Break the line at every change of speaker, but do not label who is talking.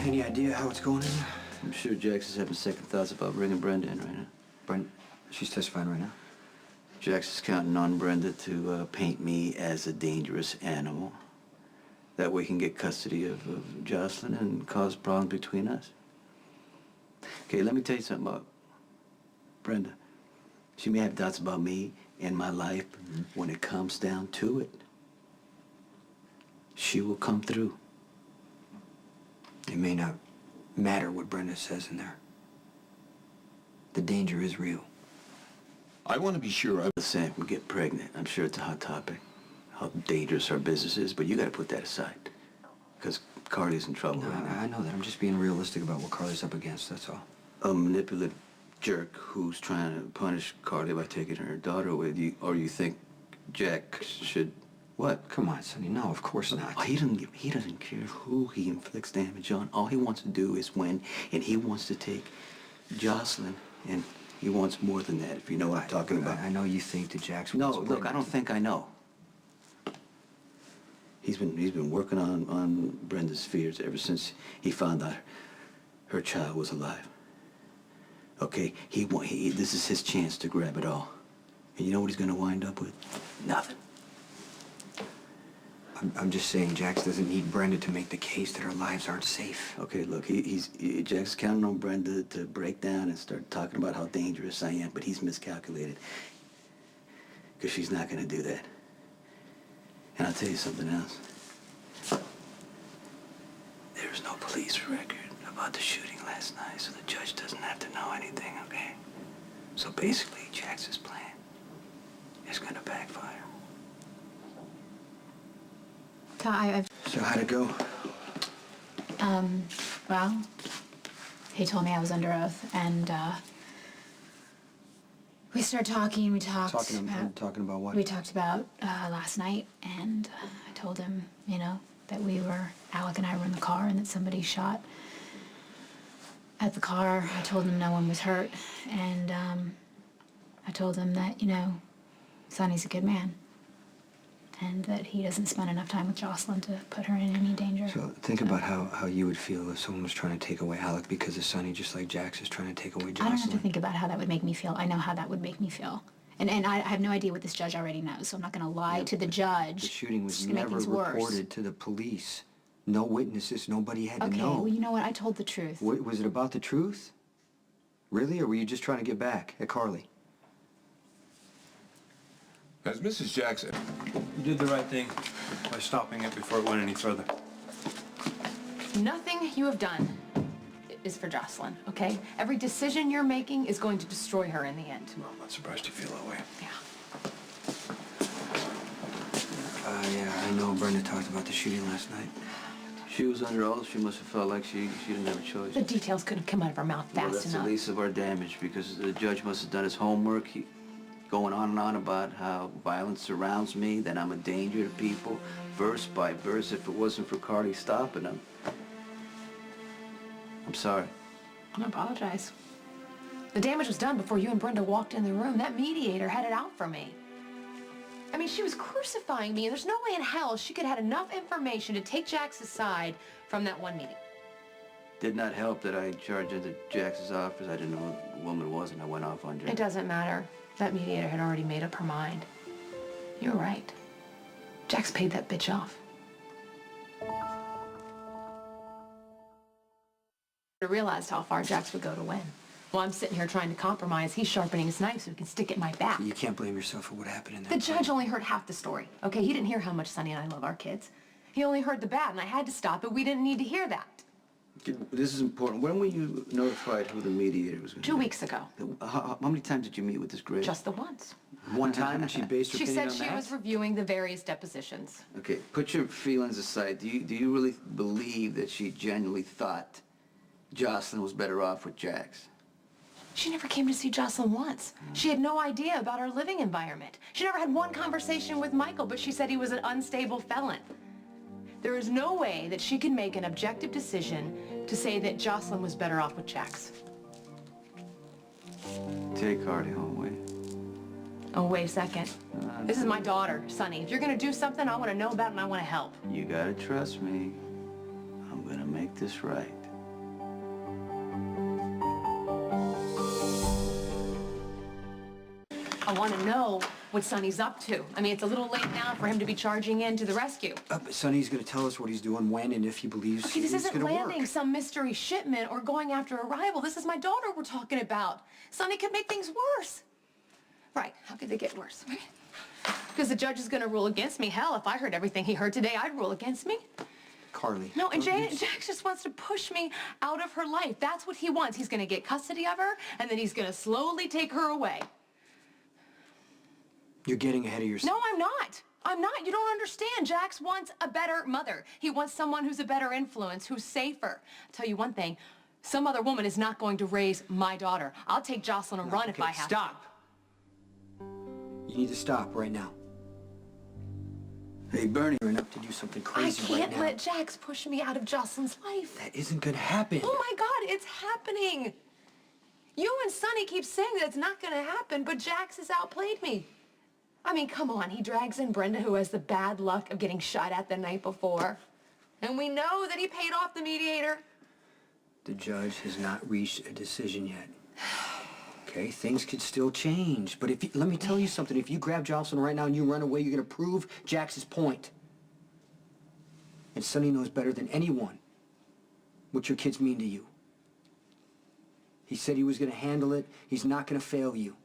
Any idea how it's going in?
I'm sure Jax is having second thoughts about bringing Brenda in right now.
Brent, she's testifying right now.
Jax is counting on Brenda to paint me as a dangerous animal. That way he can get custody of Jocelyn and cause problems between us. Okay, let me tell you something about Brenda. She may have doubts about me and my life, but when it comes down to it, she will come through.
It may not matter what Brenda says in there. The danger is real.
I want to be sure
The same, we get pregnant. I'm sure it's a hot topic, how dangerous our business is, but you got to put that aside. Because Carly's in trouble
No,
right now.
I know that. I'm just being realistic about what Carly's up against, that's all.
A manipulative jerk who's trying to punish Carly by taking her daughter away. Or you think Jack should... What?
Come on, Sonny. No, of course not.
Oh, he doesn't care who he inflicts damage on. All he wants to do is win, and he wants to take Jocelyn, and he wants more than that, if you know what I'm talking about.
I know you think that Jack's...
No, look, I don't think I know. He's been working on Brenda's fears ever since he found out her child was alive. Okay, this is his chance to grab it all. And you know what he's gonna wind up with? Nothing.
I'm just saying Jax doesn't need Brenda to make the case that our lives aren't safe.
Okay, look, Jack's counting on Brenda to break down and start talking about how dangerous I am, but he's miscalculated. Because she's not gonna do that. And I'll tell you something else. There's no police record about the shooting last night, so the judge doesn't have to know anything, okay? So basically, Jax's plan is gonna backfire.
So how'd it go?
Well, he told me I was under oath, and, we started talking,
Talking about what?
We talked about, last night, and I told him, you know, that Alec and I were in the car and that somebody shot at the car. I told him no one was hurt, and, I told him that, you know, Sonny's a good man, and that he doesn't spend enough time with Jocelyn to put her in any danger.
So think about how you would feel if someone was trying to take away Alec because of Sonny, just like Jax is trying to take away Jocelyn.
I don't have to think about how that would make me feel. I know how that would make me feel. And I have no idea what this judge already knows, so I'm not going to lie to the judge.
The shooting was
It's gonna make
never
things worse.
reported to the police. No witnesses, nobody had to
Okay,
know.
well, you know what? I told the truth.
Was it about the truth? Really? Or were you just trying to get back at Carly?
As Mrs. Jackson.
You did the right thing by stopping it before it went any further.
Nothing you have done is for Jocelyn, okay? Every decision you're making is going to destroy her in the end.
Well, I'm not surprised you feel that way.
Yeah.
Yeah, I know Brenda talked about the shooting last night.
She was under oath. She must have felt like she didn't have a choice.
The details couldn't come out of her mouth
Well,
fast
that's
enough.
the least of our damage, because the judge must have done his homework. Going on and on about how violence surrounds me, that I'm a danger to people, verse by verse. If it wasn't for Carly stopping him, I'm sorry.
I apologize. The damage was done before you and Brenda walked in the room. That mediator had it out for me. I mean, she was crucifying me, and there's no way in hell she could have had enough information to take Jax's side from that one meeting.
Did not help that I charged into Jax's office. I didn't know who the woman was, and I went off on Jax.
It doesn't matter. That mediator had already made up her mind. You're right. Jax paid that bitch off. I realized how far Jax would go to win. While I'm sitting here trying to compromise, he's sharpening his knife so he can stick it in my back.
You can't blame yourself for what happened in there.
The judge only heard half the story, okay? He didn't hear how much Sonny and I love our kids. He only heard the bad, and I had to stop it. We didn't need to hear that.
This is important. When were you notified who the mediator was going to be?
2 weeks ago.
How many times did you meet with this Grace?
Just the once.
One time, and she based her
She
opinion
said
on
she
that?
was reviewing the various depositions.
Okay, put your feelings aside. Do you really believe that she genuinely thought Jocelyn was better off with Jax?
She never came to see Jocelyn once. She had no idea about our living environment. She never had one conversation with Michael, but she said he was an unstable felon. There is no way that she can make an objective decision to say that Jocelyn was better off with Jax.
Take Carly home, will you?
Oh, wait a second. This is my daughter, Sonny. If you're gonna do something, I want to know about it and I want to help.
You gotta trust me. I'm gonna make this right.
I want to know what Sonny's up to. I mean, it's a little late now for him to be charging in to the rescue.
But Sonny's gonna tell us what he's doing, when, and if he believes
Okay, this
it's
isn't
gonna
landing
work.
some mystery shipment or going after a rival. This is my daughter we're talking about. Sonny could make things worse. Right, how could they get worse? Because the judge is going to rule against me. Hell, if I heard everything he heard today, I'd rule against me.
Carly.
No, and
don't you-
Jax just wants to push me out of her life. That's what he wants. He's going to get custody of her, and then he's going to slowly take her away.
You're getting ahead of yourself.
No, I'm not. I'm not. You don't understand. Jax wants a better mother. He wants someone who's a better influence, who's safer. I'll tell you one thing. Some other woman is not going to raise my daughter. I'll take Jocelyn and run if
Okay,
I have to.
stop. You need to stop right now. Hey, Bernie, you're enough to do something
I
crazy right
can't
now.
let Jax push me out of Jocelyn's life.
That isn't gonna happen.
Oh my God, it's happening. You and Sonny keep saying that it's not gonna happen, but Jax has outplayed me. I mean, come on, he drags in Brenda, who has the bad luck of getting shot at the night before. And we know that he paid off the mediator.
The judge has not reached a decision yet. Okay, things could still change. But if you, let me tell you something. If you grab Jocelyn right now and you run away, you're gonna prove Jax's point. And Sonny knows better than anyone what your kids mean to you. He said he was gonna handle it. He's not gonna fail you.